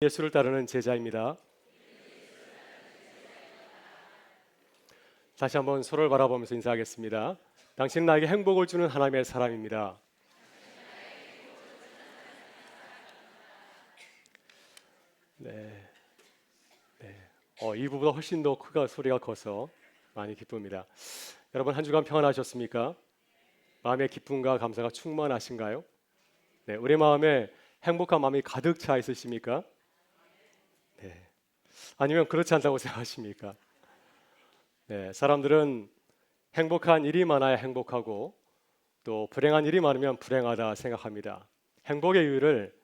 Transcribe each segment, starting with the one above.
예수를 따르는 제자입니다. 다시 한번 서로를 바라보면서 인사하겠습니다. 당신은 나에게 행복을 주는 하나님의 사람입니다. 네, 이부보다 훨씬 더 소리가 커서 많이 기쁩니다. 여러분 한 주간 평안하셨습니까? 마음의 기쁨과 감사가 충만하신가요? 네, 우리 마음에 행복한 마음이 가득 차 있으십니까? 네, 아니면 그렇지 않다고 생각하십니까? 네, 사람들은 행복한 일이 많아야 행복하고 또 불행한 일이 많으면 불행하다 생각합니다. 행복의 이유를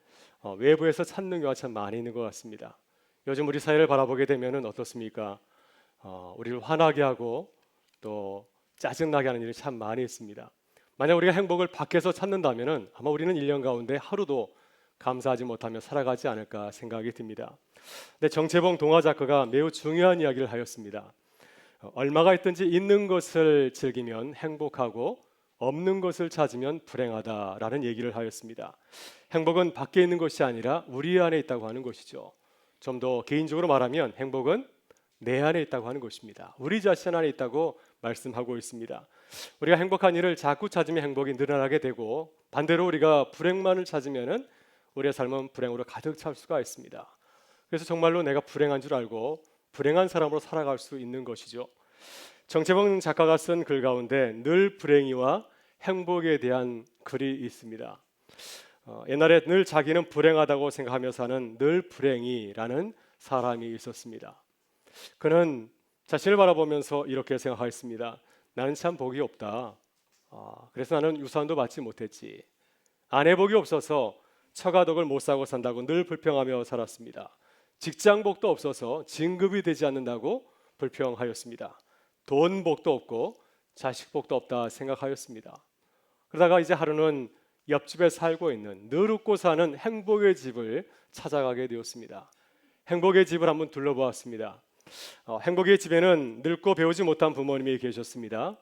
외부에서 찾는 경우가 참 많이 있는 것 같습니다. 요즘 우리 사회를 바라보게 되면 어떻습니까? 우리를 화나게 하고 또 짜증나게 하는 일이 참 많이 있습니다. 만약 우리가 행복을 밖에서 찾는다면 아마 우리는 1년 가운데 하루도 감사하지 못하며 살아가지 않을까 생각이 듭니다. 근데 정채봉 동화 작가가 매우 중요한 이야기를 하였습니다. 얼마가 있든지 있는 것을 즐기면 행복하고 없는 것을 찾으면 불행하다라는 얘기를 하였습니다. 행복은 밖에 있는 것이 아니라 우리 안에 있다고 하는 것이죠. 좀 더 개인적으로 말하면 행복은 내 안에 있다고 하는 것입니다. 우리 자신 안에 있다고 말씀하고 있습니다. 우리가 행복한 일을 자꾸 찾으면 행복이 늘어나게 되고 반대로 우리가 불행만을 찾으면 우리의 삶은 불행으로 가득 찰 수가 있습니다. 그래서 정말로 내가 불행한 줄 알고 불행한 사람으로 살아갈 수 있는 것이죠. 정채봉 작가가 쓴 글 가운데 늘 불행이와 행복에 대한 글이 있습니다. 옛날에 늘 자기는 불행하다고 생각하며 사는 늘 불행이라는 사람이 있었습니다. 그는 자신을 바라보면서 이렇게 생각했습니다. 나는 참 복이 없다. 그래서 나는 유산도 받지 못했지. 아내 복이 없어서 처가덕을 못 사고 산다고 늘 불평하며 살았습니다. 직장복도 없어서 진급이 되지 않는다고 불평하였습니다. 돈복도 없고 자식복도 없다 생각하였습니다. 그러다가 이제 하루는 옆집에 살고 있는 늘 웃고 사는 행복의 집을 찾아가게 되었습니다. 행복의 집을 한번 둘러보았습니다. 행복의 집에는 늙고 배우지 못한 부모님이 계셨습니다.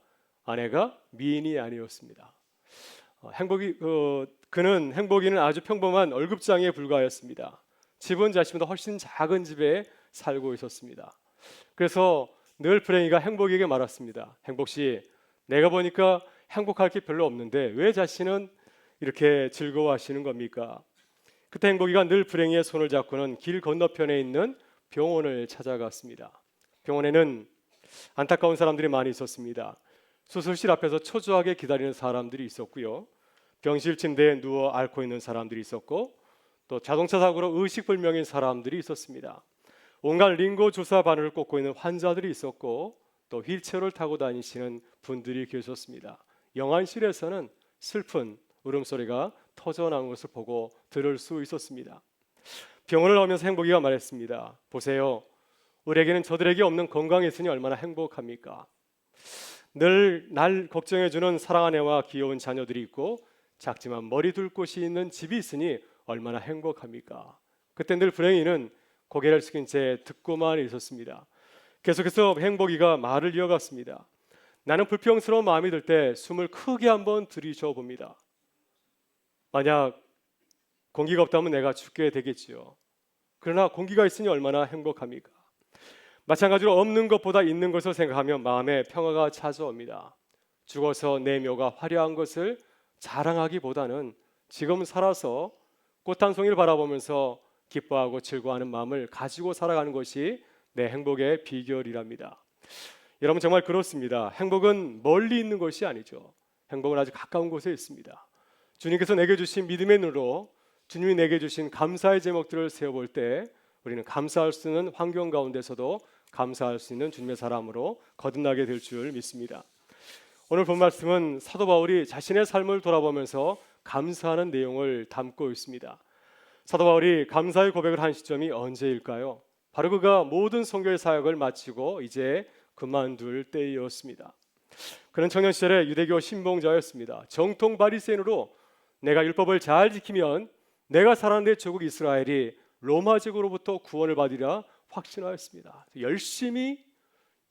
아내가 미인이 아니었습니다. 그는 행복이는 아주 평범한 월급장에 불과하였습니다. 집은 자신보다 훨씬 작은 집에 살고 있었습니다. 그래서 늘 불행이가 행복에게 말했습니다. 행복씨, 내가 보니까 행복할 게 별로 없는데 왜 자신은 이렇게 즐거워하시는 겁니까? 그때 행복이가 늘 불행이의 손을 잡고는 길 건너편에 있는 병원을 찾아갔습니다. 병원에는 안타까운 사람들이 많이 있었습니다. 수술실 앞에서 초조하게 기다리는 사람들이 있었고요. 병실 침대에 누워 앓고 있는 사람들이 있었고 또 자동차 사고로 의식불명인 사람들이 있었습니다. 온갖 링거 주사 바늘을 꽂고 있는 환자들이 있었고 또 휠체어를 타고 다니시는 분들이 계셨습니다. 영안실에서는 슬픈 울음소리가 터져나온 것을 보고 들을 수 있었습니다. 병원을 나오면서 행복이가 말했습니다. 보세요. 우리에게는 저들에게 없는 건강이 있으니 얼마나 행복합니까? 늘 날 걱정해주는 사랑하는 애와 귀여운 자녀들이 있고 작지만 머리 둘 곳이 있는 집이 있으니 얼마나 행복합니까? 그때 늘 불행이는 고개를 숙인 채 듣고만 있었습니다. 계속해서 행복이가 말을 이어갔습니다. 나는 불평스러운 마음이 들 때 숨을 크게 한번 들이쉬어 봅니다. 만약 공기가 없다면 내가 죽게 되겠지요. 그러나 공기가 있으니 얼마나 행복합니까? 마찬가지로 없는 것보다 있는 것을 생각하면 마음에 평화가 찾아옵니다. 죽어서 내 묘가 화려한 것을 자랑하기보다는 지금 살아서 꽃 한 송이를 바라보면서 기뻐하고 즐거워하는 마음을 가지고 살아가는 것이 내 행복의 비결이랍니다. 여러분 정말 그렇습니다. 행복은 멀리 있는 것이 아니죠. 행복은 아주 가까운 곳에 있습니다. 주님께서 내게 주신 믿음의 눈으로 주님이 내게 주신 감사의 제목들을 세워볼 때 우리는 감사할 수 있는 환경 가운데서도 감사할 수 있는 주님의 사람으로 거듭나게 될 줄 믿습니다. 오늘 본 말씀은 사도 바울이 자신의 삶을 돌아보면서 감사하는 내용을 담고 있습니다. 사도 바울이 감사의 고백을 한 시점이 언제일까요? 바로 그가 모든 선교의 사역을 마치고 이제 그만둘 때였습니다. 그는 청년 시절에 유대교 신봉자였습니다. 정통 바리새인으로 내가 율법을 잘 지키면 내가 살아가는 내 조국 이스라엘이 로마 제국으로부터 구원을 받으리라 확신하였습니다. 열심히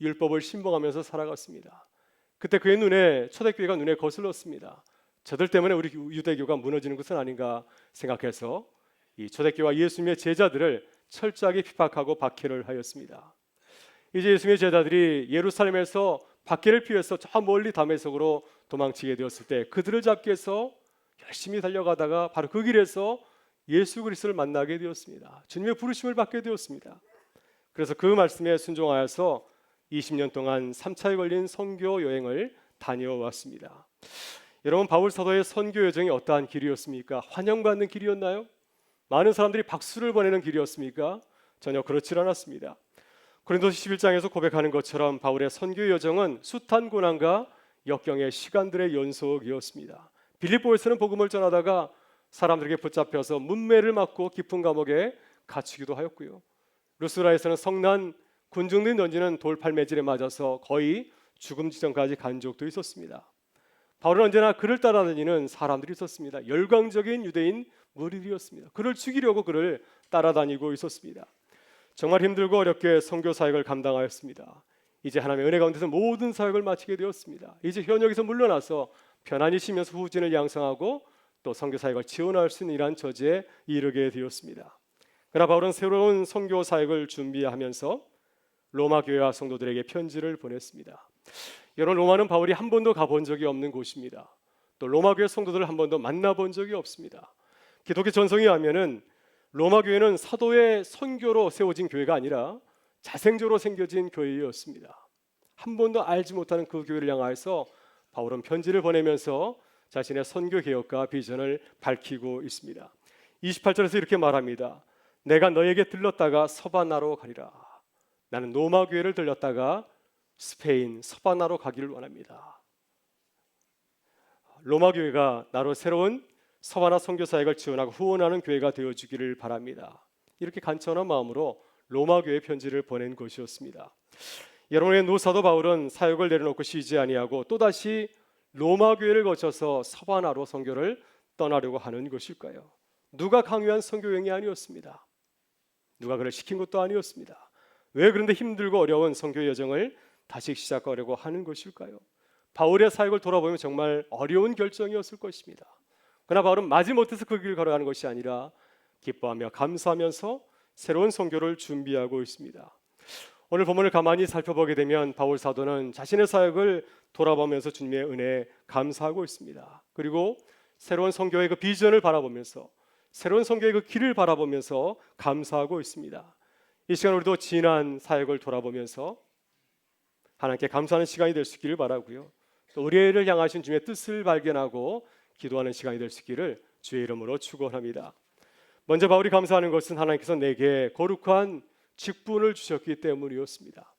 율법을 신봉하면서 살아갔습니다. 그때 그의 눈에 초대교회가 눈에 거슬렀습니다. 저들 때문에 우리 유대교가 무너지는 것은 아닌가 생각해서 이 초대교회와 예수님의 제자들을 철저하게 핍박하고 박해를 하였습니다. 이제 예수님의 제자들이 예루살렘에서 박해를 피해서 저 멀리 다메섹으로 도망치게 되었을 때 그들을 잡기 위해서 열심히 달려가다가 바로 그 길에서 예수 그리스도를 만나게 되었습니다. 주님의 부르심을 받게 되었습니다. 그래서 그 말씀에 순종하여서 20년 동안 3차에 걸린 선교 여행을 다녀왔습니다. 여러분, 바울 사도의 선교 여정이 어떠한 길이었습니까? 환영받는 길이었나요? 많은 사람들이 박수를 보내는 길이었습니까? 전혀 그렇지 않았습니다. 고린도서 11장에서 고백하는 것처럼 바울의 선교 여정은 숱한 고난과 역경의 시간들의 연속이었습니다. 빌립보에서는 복음을 전하다가 사람들에게 붙잡혀서 문매를 맞고 깊은 감옥에 갇히기도 하였고요. 루스라에서는 성난 군중들이 던지는 돌팔매질에 맞아서 거의 죽음 지점까지 간 적도 있었습니다. 바울은 언제나 그를 따라다니는 사람들이 있었습니다. 열광적인 유대인 무리들이었습니다. 그를 죽이려고 그를 따라다니고 있었습니다. 정말 힘들고 어렵게 선교 사역을 감당하였습니다. 이제 하나님의 은혜 가운데서 모든 사역을 마치게 되었습니다. 이제 현역에서 물러나서 편안히 쉬면서 후진을 양성하고 또 선교 사역을 지원할 수 있는 이러한 처지에 이르게 되었습니다. 그러나 바울은 새로운 선교 사역을 준비하면서 로마 교회와 성도들에게 편지를 보냈습니다. 여러분, 로마는 바울이 한 번도 가본 적이 없는 곳입니다. 또 로마 교회 성도들을 한 번도 만나본 적이 없습니다. 기독교 전성에 하면은 로마 교회는 사도의 선교로 세워진 교회가 아니라 자생적으로 생겨진 교회였습니다. 한 번도 알지 못하는 그 교회를 향하여서 바울은 편지를 보내면서 자신의 선교 개혁과 비전을 밝히고 있습니다. 28절에서 이렇게 말합니다. 내가 너에게 들렀다가 서바나로 가리라. 나는 로마 교회를 들렸다가 스페인 서바나로 가기를 원합니다. 로마 교회가 나로 새로운 서바나 선교 사역을 지원하고 후원하는 교회가 되어주기를 바랍니다. 이렇게 간절한 마음으로 로마 교회 편지를 보낸 것이었습니다. 여러분의 노사도 바울은 사역을 내려놓고 쉬지 아니하고 또다시 로마 교회를 거쳐서 서바나로 선교를 떠나려고 하는 것일까요? 누가 강요한 선교 여행이 아니었습니다. 누가 그를 시킨 것도 아니었습니다. 왜 그런데 힘들고 어려운 선교 여정을 다시 시작하려고 하는 것일까요? 바울의 사역을 돌아보면 정말 어려운 결정이었을 것입니다. 그러나 바울은 마지못해서 그 길을 걸어가는 것이 아니라 기뻐하며 감사하면서 새로운 선교를 준비하고 있습니다. 오늘 본문을 가만히 살펴보게 되면 바울 사도는 자신의 사역을 돌아보면서 주님의 은혜에 감사하고 있습니다. 그리고 새로운 선교의 그 비전을 바라보면서 새로운 선교의 그 길을 바라보면서 감사하고 있습니다. 이 시간 우리도 지난 사역을 돌아보면서 하나님께 감사하는 시간이 될 수 있기를 바라고요. 또 우리를 향하신 주님의 뜻을 발견하고 기도하는 시간이 될 수 있기를 주의 이름으로 축원합니다. 먼저 바울이 감사하는 것은 하나님께서 내게 거룩한 직분을 주셨기 때문이었습니다.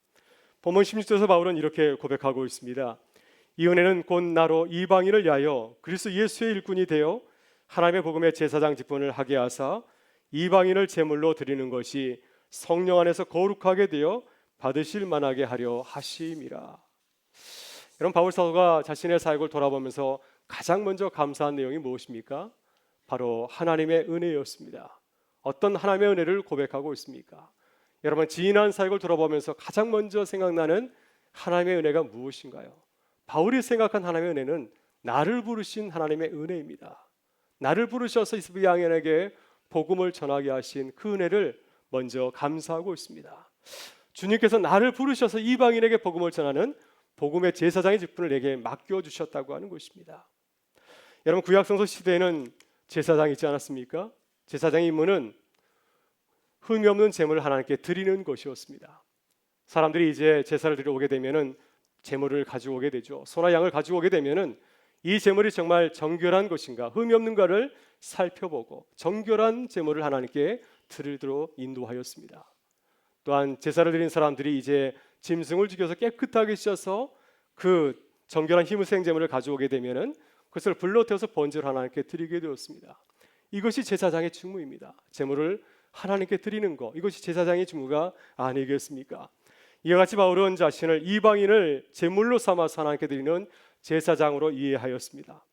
본문 16절에서 바울은 이렇게 고백하고 있습니다. 이 은혜는 곧 나로 이방인을 위하여 그리스도 예수의 일꾼이 되어 하나님의 복음의 제사장 직분을 하게 하사 이방인을 제물로 드리는 것이 성령 안에서 거룩하게 되어 받으실 만하게 하려 하심이라. 여러분, 바울 사도가 자신의 사역을 돌아보면서 가장 먼저 감사한 내용이 무엇입니까? 바로 하나님의 은혜였습니다. 어떤 하나님의 은혜를 고백하고 있습니까? 여러분, 지난 사역을 돌아보면서 가장 먼저 생각나는 하나님의 은혜가 무엇인가요? 바울이 생각한 하나님의 은혜는 나를 부르신 하나님의 은혜입니다. 나를 부르셔서 이방인에게 복음을 전하게 하신 그 은혜를 먼저 감사하고 있습니다. 주님께서 나를 부르셔서 이방인에게 복음을 전하는 복음의 제사장의 직분을 내게 맡겨주셨다고 하는 것입니다. 여러분, 구약성서 시대에는 제사장이 있지 않았습니까? 제사장의 임무는 흠이 없는 제물을 하나님께 드리는 것이었습니다. 사람들이 이제 제사를 드리러 오게 되면은 제물을 가지고 오게 되죠. 소나 양을 가지고 오게 되면은 이 제물이 정말 정결한 것인가, 흠이 없는가를 살펴보고 정결한 제물을 하나님께 드리도록 인도하였습니다. 또한 제사를 드린 사람들이 이제 짐승을 죽여서 깨끗하게 씻어서 그 정결한 희무생 제물을 가져오게 되면은 그것을 불로 태워서 번제를 하나님께 드리게 되었습니다. 이것이 제사장의 직무입니다. 제물을 하나님께 드리는 것, 이것이 제사장의 직무가 아니겠습니까? 이와 같이 바울은 자신을 이방인을 제물로 삼아서 하나님께 드리는 제사장으로 이해하였습니다.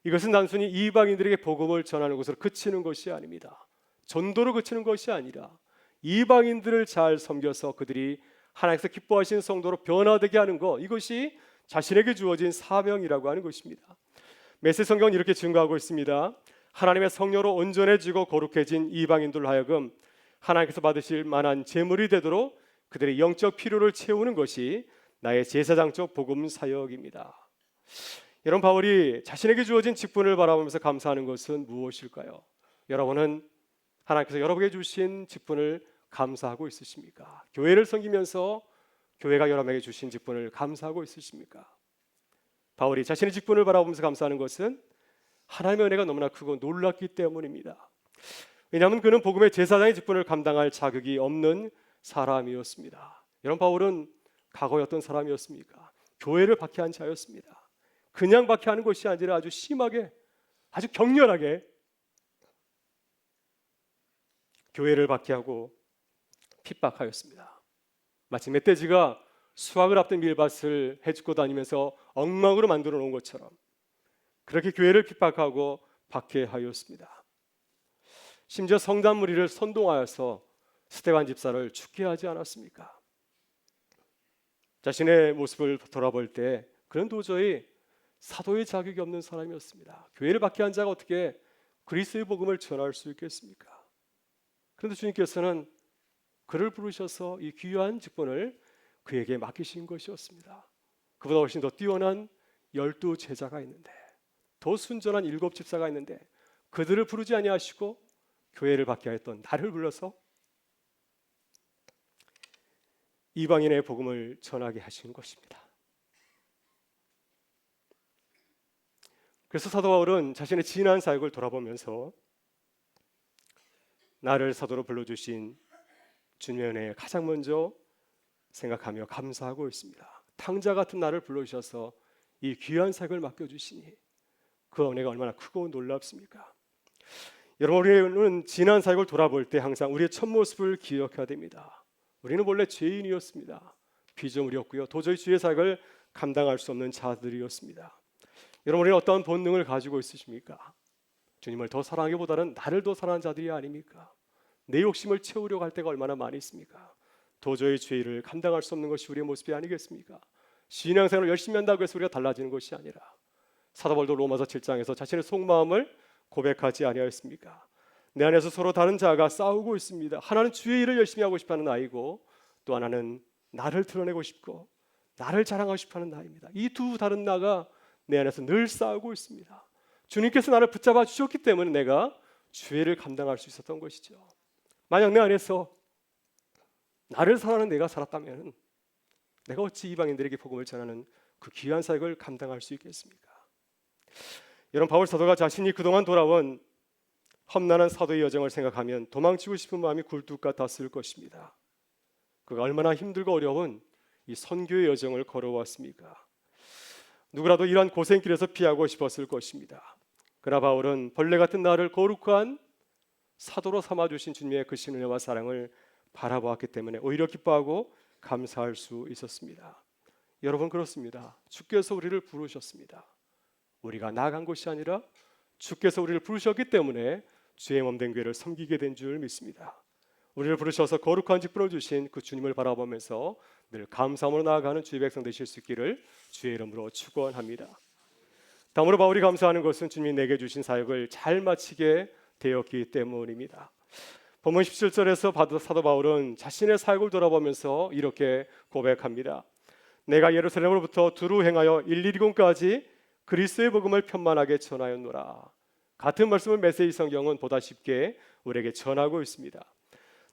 이것은 단순히 이방인들에게 복음을 전하는 것으로 그치는 것이 아닙니다. 전도로 그치는 것이 아니라 이방인들을 잘 섬겨서 그들이 하나님께서 기뻐하시는 성도로 변화되게 하는 것, 이것이 자신에게 주어진 사명이라고 하는 것입니다. 메시지 성경은 이렇게 증거하고 있습니다. 하나님의 성령으로 온전해지고 거룩해진 이방인들로 하여금 하나님께서 받으실 만한 제물이 되도록 그들의 영적 필요를 채우는 것이 나의 제사장적 복음 사역입니다. 여러분, 바울이 자신에게 주어진 직분을 바라보면서 감사하는 것은 무엇일까요? 여러분은 하나님께서 여러분에게 주신 직분을 감사하고 있으십니까? 교회를 섬기면서 교회가 여러분에게 주신 직분을 감사하고 있으십니까? 바울이 자신의 직분을 바라보면서 감사하는 것은 하나님의 은혜가 너무나 크고 놀랍기 때문입니다. 왜냐하면 그는 복음의 제사장의 직분을 감당할 자격이 없는 사람이었습니다. 여러분, 바울은 과거에 어떤 사람이었습니까? 교회를 박해한 자였습니다. 그냥 박해하는 것이 아니라 아주 심하게, 아주 격렬하게 교회를 박해하고 핍박하였습니다. 마치 멧돼지가 수확을 앞둔 밀밭을 헤집고 다니면서 엉망으로 만들어 놓은 것처럼 그렇게 교회를 핍박하고 박해하였습니다. 심지어 성단 무리를 선동하여서 스데반 집사를 죽게 하지 않았습니까? 자신의 모습을 돌아볼 때 그는 도저히 사도의 자격이 없는 사람이었습니다. 교회를 박해한 자가 어떻게 그리스도의 복음을 전할 수 있겠습니까? 그런데 주님께서는 그를 부르셔서 이 귀한 직분을 그에게 맡기신 것이었습니다. 그보다 훨씬 더 뛰어난 12 제자가 있는데, 더 순전한 7 집사가 있는데 그들을 부르지 아니하시고 교회를 박해하였던 나를 불러서 이방인의 복음을 전하게 하신 것입니다. 그래서 사도 바울은 자신의 지난 사역을 돌아보면서 나를 사도로 불러주신 주님의 은혜에 가장 먼저 생각하며 감사하고 있습니다. 탕자 같은 나를 불러주셔서 이 귀한 사역을 맡겨주시니 그 은혜가 얼마나 크고 놀랍습니까? 여러분, 우리는 지난 사역을 돌아볼 때 항상 우리의 첫 모습을 기억해야 됩니다. 우리는 원래 죄인이었습니다. 피조물이었고요, 도저히 주의 사역을 감당할 수 없는 자들이었습니다. 여러분, 우리는 어떤 본능을 가지고 있으십니까? 주님을 더 사랑하기보다는 나를 더 사랑하는 자들이 아닙니까? 내 욕심을 채우려고 할 때가 얼마나 많이 있습니까? 도저히 죄를 감당할 수 없는 것이 우리의 모습이 아니겠습니까? 신앙생활을 열심히 한다고 해서 우리가 달라지는 것이 아니라 사도 바울도 로마서 7장에서 자신의 속마음을 고백하지 아니하였습니까? 내 안에서 서로 다른 자가 싸우고 있습니다. 하나는 주의 일을 열심히 하고 싶어하는 나이고 또 하나는 나를 드러내고 싶고 나를 자랑하고 싶어하는 나입니다. 이 두 다른 나가 내 안에서 늘 싸우고 있습니다. 주님께서 나를 붙잡아 주셨기 때문에 내가 주의를 감당할 수 있었던 것이죠. 만약 내 안에서 나를 사랑하는 내가 살았다면 내가 어찌 이방인들에게 복음을 전하는 그 귀한 사역을 감당할 수 있겠습니까? 여러분, 바울 사도가 자신이 그동안 돌아온 험난한 사도의 여정을 생각하면 도망치고 싶은 마음이 굴뚝 같았을 것입니다. 그가 얼마나 힘들고 어려운 이 선교의 여정을 걸어왔습니까? 누구라도 이러한 고생길에서 피하고 싶었을 것입니다. 그러나 바울은 벌레 같은 나를 거룩한 사도로 삼아주신 주님의 그 신은혜와 사랑을 바라보았기 때문에 오히려 기뻐하고 감사할 수 있었습니다. 여러분, 그렇습니다. 주께서 우리를 부르셨습니다. 우리가 나아간 것이 아니라 주께서 우리를 부르셨기 때문에 주의 몸된 교회를 섬기게 된 줄 믿습니다. 우리를 부르셔서 거룩한 직분을 주신 그 주님을 바라보면서 늘 감사함으로 나아가는 주의 백성 되실 수 있기를 주의 이름으로 축원합니다. 다음으로 바울이 감사하는 것은 주님이 내게 주신 사역을 잘 마치게 되었기 때문입니다. 본문 17절에서 사도 바울은 자신의 사역을 돌아보면서 이렇게 고백합니다. 내가 예루살렘으로부터 두루 행하여 일리리곤까지 그리스도의 복음을 편만하게 전하였노라. 같은 말씀을 메시지 성경은 보다 쉽게 우리에게 전하고 있습니다.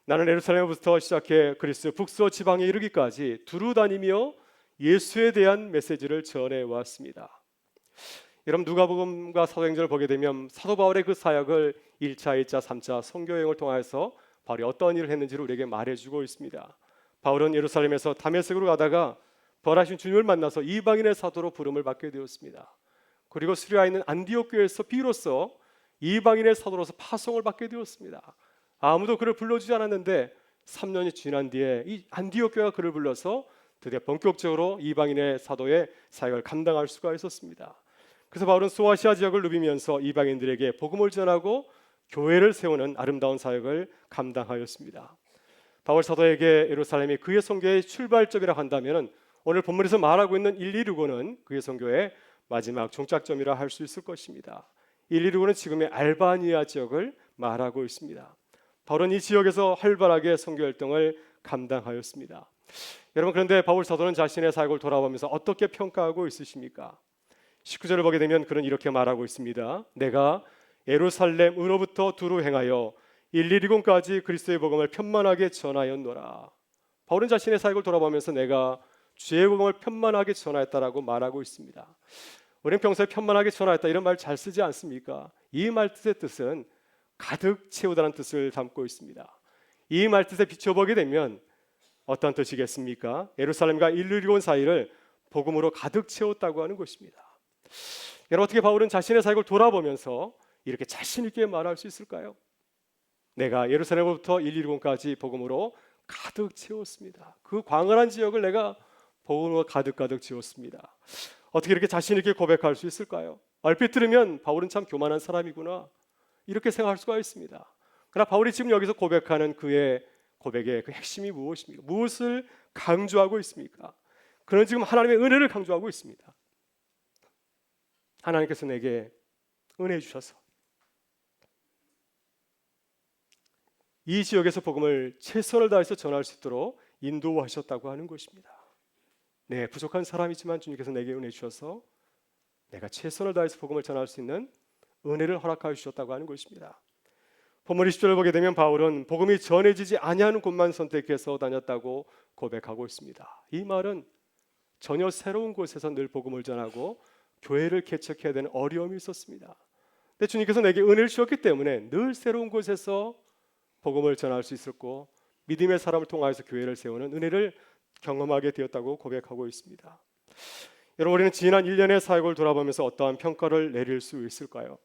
나는 예루살렘부터 시작해 그리스 북서 지방에 이르기까지 두루 다니며 예수에 대한 메시지를 전해왔습니다. 여러분, 누가복음과 사도행전을 보게 되면 사도 바울의 그 사역을 1차, 2차, 3차 선교여행을 통해서 바울이 어떤 일을 했는지를 우리에게 말해주고 있습니다. 바울은 예루살렘에서 다메섹으로 가다가 부활하신 주님을 만나서 이방인의 사도로 부름을 받게 되었습니다. 그리고 수리아에 있는 안디옥 교회에서 비로소 이방인의 사도로서 파송을 받게 되었습니다. 아무도 그를 불러주지 않았는데 3년이 지난 뒤에 이 안디옥 교회가 그를 불러서 드디어 본격적으로 이방인의 사도의 사역을 감당할 수가 있었습니다. 그래서 바울은 소아시아 지역을 누비면서 이방인들에게 복음을 전하고 교회를 세우는 아름다운 사역을 감당하였습니다. 바울 사도에게 예루살렘이 그의 선교의 출발점이라 한다면 오늘 본문에서 말하고 있는 일리루고는 그의 선교의 마지막 종착점이라 할 수 있을 것입니다. 일리루고는 지금의 알바니아 지역을 말하고 있습니다. 바울은 이 지역에서 활발하게 선교 활동을 감당하였습니다. 여러분, 그런데 바울 사도는 자신의 사역을 돌아보면서 어떻게 평가하고 있으십니까? 19절을 보게 되면 그는 이렇게 말하고 있습니다. 내가 예루살렘으로부터 두루 행하여 일리리곤까지 그리스도의 복음을 편만하게 전하였노라. 바울은 자신의 사역을 돌아보면서 내가 주의 복음을 편만하게 전하였다라고 말하고 있습니다. 우리는 평소에 편만하게 전하였다 이런 말 잘 쓰지 않습니까? 이 말뜻의 뜻은 가득 채우다는 뜻을 담고 있습니다. 이 말뜻에 비춰보게 되면 어떤 뜻이겠습니까? 예루살렘과 일리리곤 사이를 복음으로 가득 채웠다고 하는 것입니다. 여러분, 어떻게 바울은 자신의 사역을 돌아보면서 이렇게 자신 있게 말할 수 있을까요? 내가 예루살렘부터 일리리곤까지 복음으로 가득 채웠습니다. 그 광활한 지역을 내가 복음으로 가득 채웠습니다. 어떻게 이렇게 자신 있게 고백할 수 있을까요? 얼핏 들으면 바울은 참 교만한 사람이구나 이렇게 생각할 수가 있습니다. 그러나 바울이 지금 여기서 고백하는 그의 고백의 그 핵심이 무엇입니까? 무엇을 강조하고 있습니까? 그는 지금 하나님의 은혜를 강조하고 있습니다. 하나님께서 내게 은혜 주셔서 이 지역에서 복음을 최선을 다해서 전할 수 있도록 인도하셨다고 하는 것입니다. 네, 부족한 사람이지만 주님께서 내게 은혜 주셔서 내가 최선을 다해서 복음을 전할 수 있는 은혜를 허락하여 주셨다고 하는 것입니다. 본문 20절을 보게 되면 바울은 복음이 전해지지 아니하는 곳만 선택해서 다녔다고 고백하고 있습니다. 이 말은 전혀 새로운 곳에서 늘 복음을 전하고 교회를 개척해야 되는 어려움이 있었습니다. 근데 주님께서 내게 은혜를 주셨기 때문에 늘 새로운 곳에서 복음을 전할 수 있었고 믿음의 사람을 통하여서 교회를 세우는 은혜를 경험하게 되었다고 고백하고 있습니다. 여러분, 우리는 지난 1년의 사역을 돌아보면서 어떠한 평가를 내릴 수 있을까요?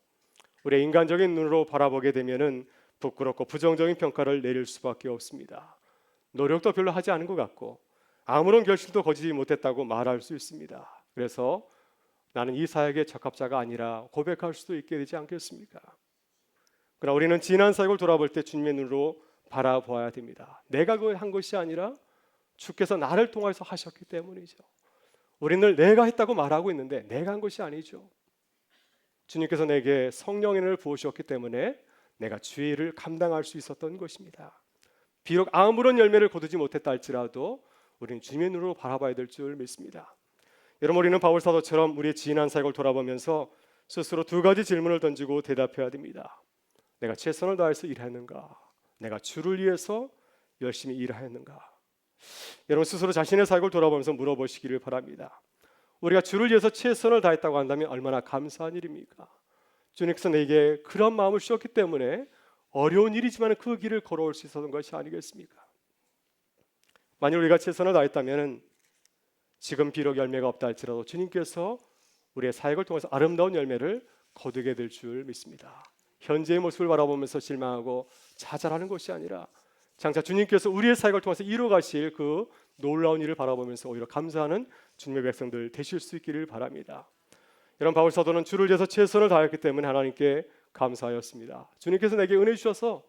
우리의 인간적인 눈으로 바라보게 되면은 부끄럽고 부정적인 평가를 내릴 수밖에 없습니다. 노력도 별로 하지 않은 것 같고 아무런 결실도 거두지 못했다고 말할 수 있습니다. 그래서 나는 이 사역의 적합자가 아니라 고백할 수도 있게 되지 않겠습니까? 그러나 우리는 지난 사역을 돌아볼 때 주님의 눈으로 바라보아야 됩니다. 내가 그걸 한 것이 아니라 주께서 나를 통해서 하셨기 때문이죠. 우리는 내가 했다고 말하고 있는데 내가 한 것이 아니죠. 주님께서 내게 성령의 은혜를 부으셨기 때문에 내가 주의 일을 감당할 수 있었던 것입니다. 비록 아무런 열매를 거두지 못했다 할지라도 우리는 주님의 눈으로 바라봐야 될 줄 믿습니다. 여러분, 우리는 바울 사도처럼 우리의 지난 사역을 돌아보면서 스스로 두 가지 질문을 던지고 대답해야 됩니다. 내가 최선을 다해서 일했는가? 내가 주를 위해서 열심히 일하였는가? 여러분, 스스로 자신의 사역을 돌아보면서 물어보시기를 바랍니다. 우리가 주를 위해서 최선을 다했다고 한다면 얼마나 감사한 일입니까? 주님께서 내게 그런 마음을 주셨기 때문에 어려운 일이지만 그 길을 걸어올 수 있었던 것이 아니겠습니까? 만일 우리가 최선을 다했다면 지금 비록 열매가 없다 할지라도 주님께서 우리의 사역을 통해서 아름다운 열매를 거두게 될 줄 믿습니다. 현재의 모습을 바라보면서 실망하고 좌절하는 것이 아니라 장차 주님께서 우리의 사역을 통해서 이루어 가실 그 놀라운 일을 바라보면서 오히려 감사하는 주님의 백성들 되실 수 있기를 바랍니다. 여러분, 바울 사도는 주를 위해서 최선을 다했기 때문에 하나님께 감사하였습니다. 주님께서 내게 은혜 주셔서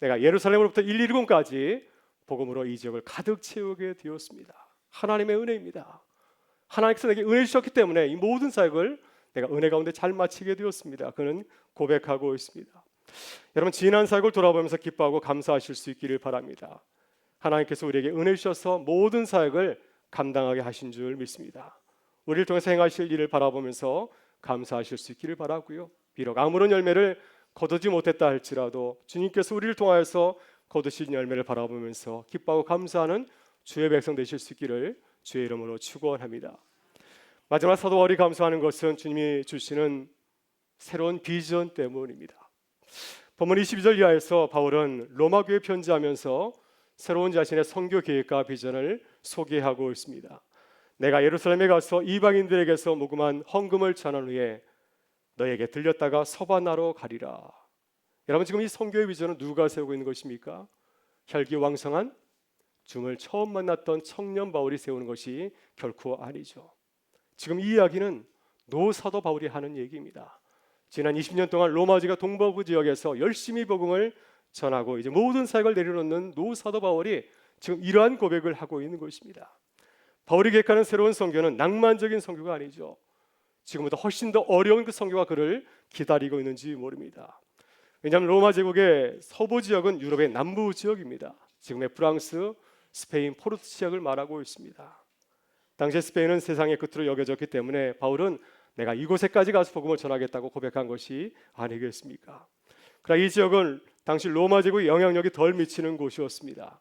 내가 예루살렘으로부터 일리리곤까지 복음으로 이 지역을 가득 채우게 되었습니다. 하나님의 은혜입니다. 하나님께서 내게 은혜 주셨기 때문에 이 모든 사역을 내가 은혜 가운데 잘 마치게 되었습니다. 그는 고백하고 있습니다. 여러분, 지난 사역을 돌아보면서 기뻐하고 감사하실 수 있기를 바랍니다. 하나님께서 우리에게 은혜 주셔서 모든 사역을 감당하게 하신 줄 믿습니다. 우리를 통해서 행하실 일을 바라보면서 감사하실 수 있기를 바라고요. 비록 아무런 열매를 거두지 못했다 할지라도 주님께서 우리를 통하여서 거두신 열매를 바라보면서 기뻐하고 감사하는 주의 백성 되실 수 있기를 주의 이름으로 축원합니다. 마지막 사도 바울이 감사하는 것은 주님이 주시는 새로운 비전 때문입니다. 본문 22절 이하에서 바울은 로마 교회에 편지하면서 새로운 자신의 선교 계획과 비전을 소개하고 있습니다. 내가 예루살렘에 가서 이방인들에게서 모금한 헌금을 전한 후에 너에게 들렸다가 서바나로 가리라. 여러분, 지금 이 선교의 비전은 누가 세우고 있는 것입니까? 혈기왕성한 주님을 처음 만났던 청년 바울이 세우는 것이 결코 아니죠. 지금 이 이야기는 노사도 바울이 하는 얘기입니다. 지난 20년 동안 로마지가 동북부 지역에서 열심히 복음을 전하고 이제 모든 사역을 내려놓는 노사도 바울이 지금 이러한 고백을 하고 있는 것입니다. 바울이 계획하는 새로운 선교는 낭만적인 선교가 아니죠. 지금보다 훨씬 더 어려운 그 선교가 그를 기다리고 있는지 모릅니다. 왜냐하면 로마 제국의 서부 지역은 유럽의 남부 지역입니다. 지금의 프랑스, 스페인, 포르투 지역을 말하고 있습니다. 당시 스페인은 세상의 끝으로 여겨졌기 때문에 바울은 내가 이곳에까지 가서 복음을 전하겠다고 고백한 것이 아니겠습니까? 그러나 이 지역은 당시 로마 제국의 영향력이 덜 미치는 곳이었습니다.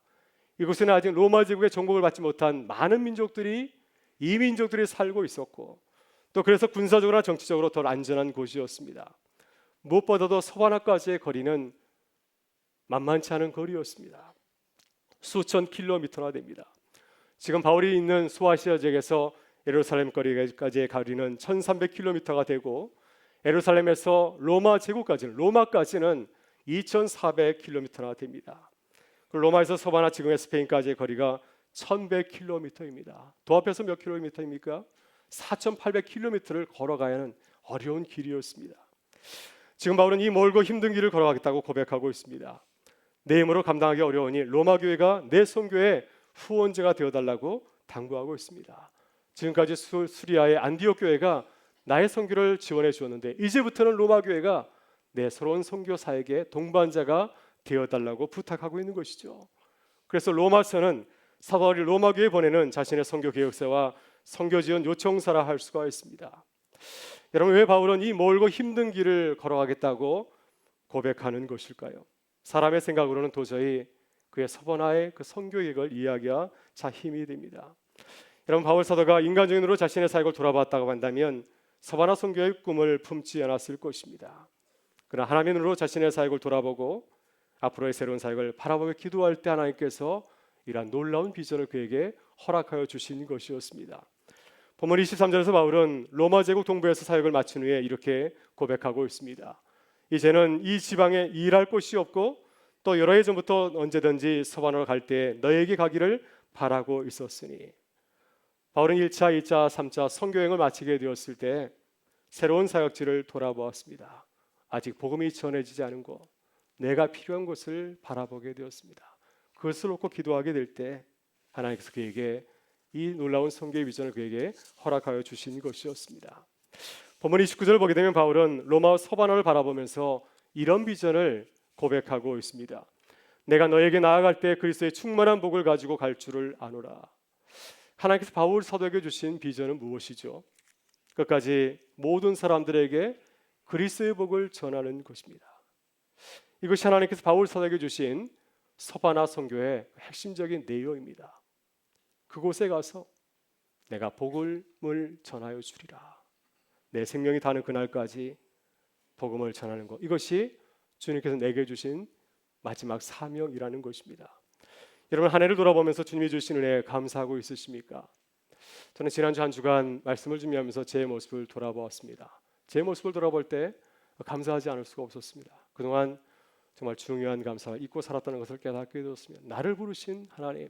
이곳에는 아직 로마 제국의 정복을 받지 못한 많은 민족들이, 이민족들이 살고 있었고, 또 그래서 군사적으로나 정치적으로 덜 안전한 곳이었습니다. 무엇보다도 서바나까지의 거리는 만만치 않은 거리였습니다. 수천 킬로미터나 됩니다. 지금 바울이 있는 소아시아 지역에서 예루살렘 거리까지의 거리는 1300킬로미터가 되고, 예루살렘에서 로마 제국까지는, 로마까지는 2400킬로미터나 됩니다. 로마에서 서바나, 지금의 스페인까지의 거리가 1100킬로미터입니다. 도합해서 몇 킬로미터입니까? 4800킬로미터를 걸어가야 하는 어려운 길이었습니다. 지금 바울은 이 멀고 힘든 길을 걸어가겠다고 고백하고 있습니다. 내 힘으로 감당하기 어려우니 로마 교회가 내 선교의 후원자가 되어달라고 당부하고 있습니다. 지금까지 수리아의 안디옥 교회가 나의 선교를 지원해 주었는데, 이제부터는 로마 교회가 내 새로운 선교사에게 동반자가 되어달라고 부탁하고 있는 것이죠. 그래서 로마서는 사도 바울이 로마 교회에 보내는 자신의 선교 계획서와 선교 지원 요청서라 할 수가 있습니다. 여러분, 왜 바울은 이 멀고 힘든 길을 걸어가겠다고 고백하는 것일까요? 사람의 생각으로는 도저히 그의 서번화의 그 선교 계획을 이해하기가 참 힘이 됩니다. 여러분, 바울 사도가 인간적인 눈으로 자신의 사역을 돌아봤다고 한다면 서바나 선교의 꿈을 품지 않았을 것입니다. 그러나 하나님의 눈으로 자신의 사역을 돌아보고 앞으로의 새로운 사역을 바라보며 기도할 때 하나님께서 이러한 놀라운 비전을 그에게 허락하여 주신 것이었습니다. 본문 23절에서 바울은 로마 제국 동부에서 사역을 마친 후에 이렇게 고백하고 있습니다. 이제는 이 지방에 일할 곳이 없고 또 여러 해 전부터 언제든지 서바나로 갈 때 너에게 가기를 바라고 있었으니, 바울은 1차, 2차, 3차 선교행을 마치게 되었을 때 새로운 사역지를 돌아보았습니다. 아직 복음이 전해지지 않은 곳, 내가 필요한 곳을 바라보게 되었습니다. 그것을 놓고 기도하게 될 때 하나님께서 그에게 이 놀라운 선교의 비전을 그에게 허락하여 주신 것이었습니다. 본문 29절을 보게 되면 바울은 로마 서바나를 바라보면서 이런 비전을 고백하고 있습니다. 내가 너에게 나아갈 때 그리스도의 충만한 복을 가지고 갈 줄을 아노라. 하나님께서 바울 사도에게 주신 비전은 무엇이죠? 끝까지 모든 사람들에게 그리스도의 복을 전하는 것입니다. 이것이 하나님께서 바울 사도에게 주신 서바나 선교의 핵심적인 내용입니다. 그곳에 가서 내가 복음을 전하여 주리라. 내 생명이 다는 그날까지 복음을 전하는 것, 이것이 주님께서 내게 주신 마지막 사명이라는 것입니다. 여러분, 한 해를 돌아보면서 주님이 주신 은혜에 감사하고 있으십니까? 저는 지난주 한 주간 말씀을 준비하면서 제 모습을 돌아보았습니다. 제 모습을 돌아볼 때 감사하지 않을 수가 없었습니다. 그동안 정말 중요한 감사를 잊고 살았다는 것을 깨닫게 되었습니다. 나를 부르신 하나님,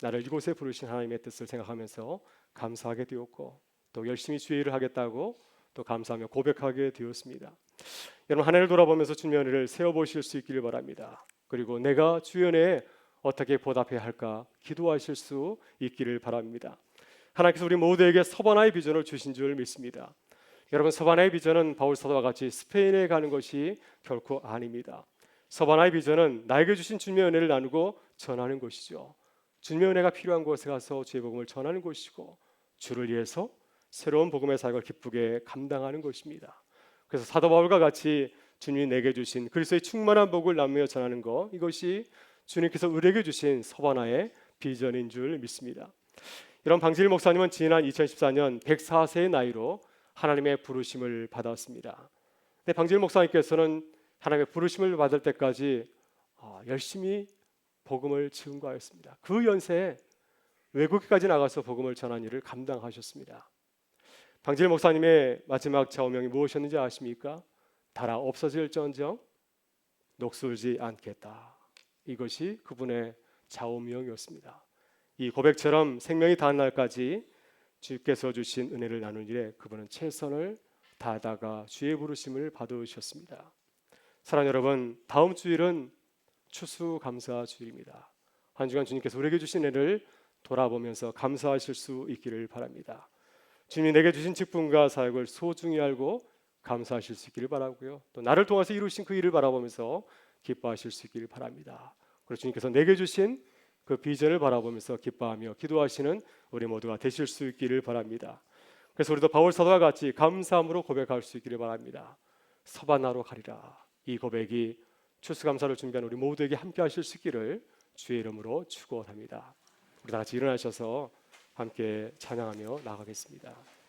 나를 이곳에 부르신 하나님의 뜻을 생각하면서 감사하게 되었고, 또 열심히 주의 일을 하겠다고 또 감사하며 고백하게 되었습니다. 여러분, 한 해를 돌아보면서 주님의 은혜를 세어보실 수 있기를 바랍니다. 그리고 내가 주의 은혜에 어떻게 보답해야 할까 기도하실 수 있기를 바랍니다. 하나님께서 우리 모두에게 서바나의 비전을 주신 줄 믿습니다. 여러분, 서바나의 비전은 바울 사도와 같이 스페인에 가는 것이 결코 아닙니다. 서바나의 비전은 나에게 주신 주님의 은혜를 나누고 전하는 것이죠. 주님의 은혜가 필요한 곳에 가서 주의 복음을 전하는 것이고, 주를 위해서 새로운 복음의 사역을 기쁘게 감당하는 것입니다. 그래서 사도 바울과 같이 주님이 내게 주신 그리스도의 충만한 복을 나누며 전하는 것, 이것이 주님께서 우리에게 주신 서바나의 비전인 줄 믿습니다. 이런 방질 목사님은 지난 2014년 104세의 나이로 하나님의 부르심을 받았습니다. 근데 방질 목사님께서는 하나님의 부르심을 받을 때까지 열심히 복음을 증거하였습니다. 그 연세에 외국에까지 나가서 복음을 전하는 일을 감당하셨습니다. 방질 목사님의 마지막 좌우명이 무엇이었는지 아십니까? 달아 없어질전정 녹슬지 않겠다. 이것이 그분의 좌우명이었습니다. 이 고백처럼 생명이 닿은 날까지 주께서 주신 은혜를 나눈 일에 그분은 최선을 다하다가 주의 부르심을 받으셨습니다. 사랑하는 여러분, 다음 주일은 추수감사 주일입니다. 한 주간 주님께서 우리에게 주신 은혜를 돌아보면서 감사하실 수 있기를 바랍니다. 주님이 내게 주신 직분과 사역을 소중히 알고 감사하실 수 있기를 바라고요. 또 나를 통해서 이루신 그 일을 바라보면서 기뻐하실 수 있기를 바랍니다. 그리고 주님께서 내게 주신 그 비전을 바라보면서 기뻐하며 기도하시는 우리 모두가 되실 수 있기를 바랍니다. 그래서 우리도 바울 사도와 같이 감사함으로 고백할 수 있기를 바랍니다. 서바나로 가리라. 이 고백이 추수감사를 준비한 우리 모두에게 함께 하실 수 있기를 주의 이름으로 축원합니다. 우리 다 같이 일어나셔서 함께 찬양하며 나가겠습니다.